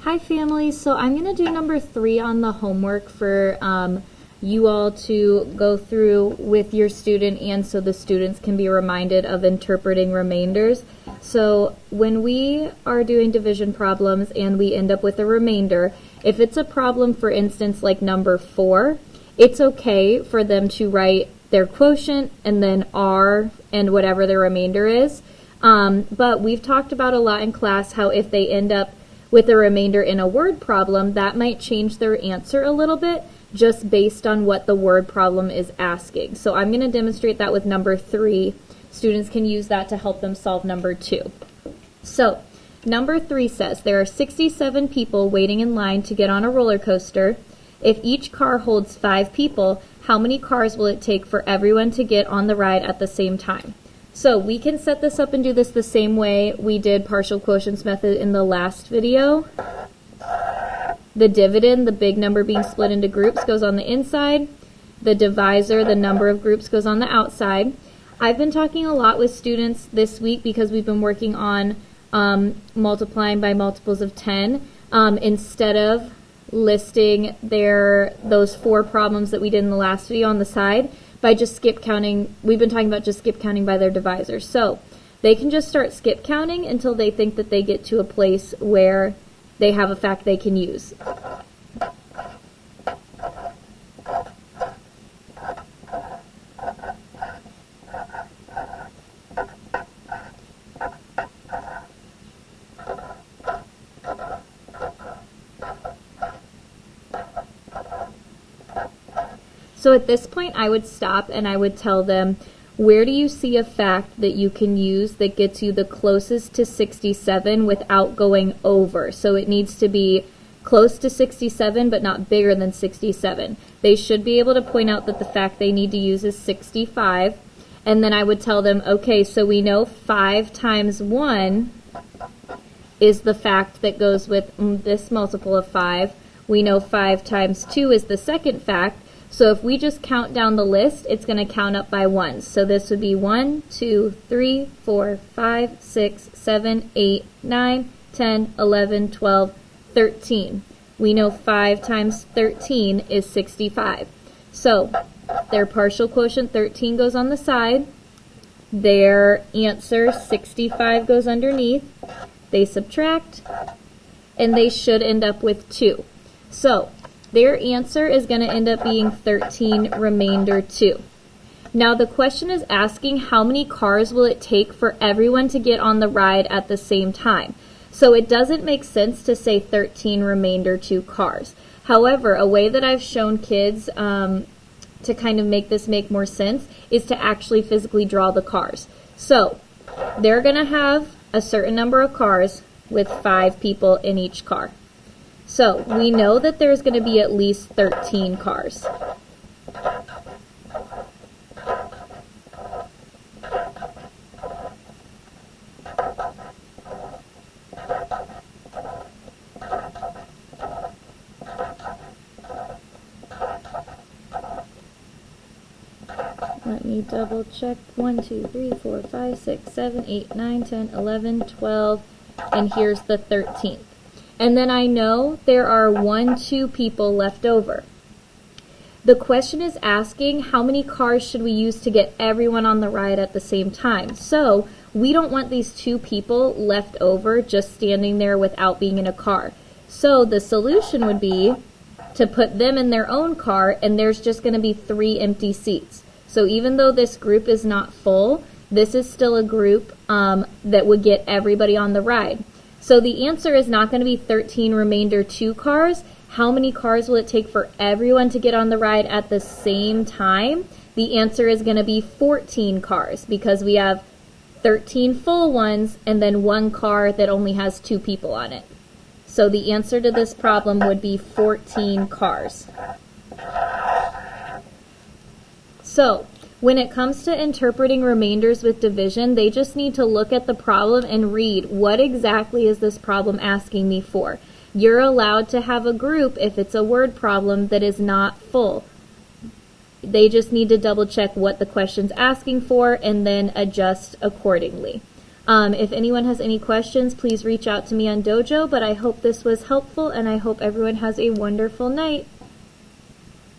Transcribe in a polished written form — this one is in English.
Hi family, so I'm going to do number 3 on the homework for you all to go through with your student, and so the students can be reminded of interpreting remainders. So when we are doing division problems and we end up with a remainder, if it's a problem, for instance, like number 4, it's okay for them to write their quotient and then R and whatever the remainder is. But we've talked about a lot in class how if they end up with a remainder in a word problem, that might change their answer a little bit just based on what the word problem is asking. So I'm going to demonstrate that with number 3. Students can use that to help them solve number 2. So number 3 says there are 67 people waiting in line to get on a roller coaster. If each car holds 5 people, how many cars will it take for everyone to get on the ride at the same time? So we can set this up and do this the same way we did partial quotients method in the last video. The dividend, the big number being split into groups, goes on the inside. The divisor, the number of groups, goes on the outside. I've been talking a lot with students this week because we've been working on multiplying by multiples of 10 instead of listing those 4 problems that we did in the last video on the side. By just skip counting, we've been talking about just skip counting by their divisor. So they can just start skip counting until they think that they get to a place where they have a fact they can use. So at this point, I would stop and I would tell them, where do you see a fact that you can use that gets you the closest to 67 without going over? So it needs to be close to 67 but not bigger than 67. They should be able to point out that the fact they need to use is 65. And then I would tell them, okay, so we know 5 times 1 is the fact that goes with this multiple of 5. We know 5 times 2 is the second fact. So if we just count down the list, it's going to count up by 1s. So this would be 1, 2, 3, 4, 5, 6, 7, 8, 9, 10, 11, 12, 13. We know 5 times 13 is 65. So their partial quotient 13 goes on the side. Their answer 65 goes underneath. They subtract, and they should end up with 2. So their answer is going to end up being 13 remainder 2. Now the question is asking how many cars will it take for everyone to get on the ride at the same time. So it doesn't make sense to say 13 remainder 2 cars. However, a way that I've shown kids to kind of make this make more sense is to actually physically draw the cars. So they're going to have a certain number of cars with 5 people in each car. So we know that there's going to be at least 13 cars. Let me double check. 1, 2, 3, 4, 5, 6, 7, 8, 9, 10, 11, 12, and here's the 13th. And then I know there are 1, 2 people left over. The question is asking how many cars should we use to get everyone on the ride at the same time. So we don't want these 2 people left over just standing there without being in a car. So the solution would be to put them in their own car, and there's just going to be 3 empty seats. So even though this group is not full, this is still a group that would get everybody on the ride. So the answer is not going to be 13 remainder 2 cars. How many cars will it take for everyone to get on the ride at the same time? The answer is going to be 14 cars because we have 13 full ones and then 1 car that only has 2 people on it. So the answer to this problem would be 14 cars. So when it comes to interpreting remainders with division, they just need to look at the problem and read what exactly is this problem asking me for. You're allowed to have a group if it's a word problem that is not full. They just need to double check what the question's asking for and then adjust accordingly. If anyone has any questions, please reach out to me on Dojo, but I hope this was helpful, and I hope everyone has a wonderful night.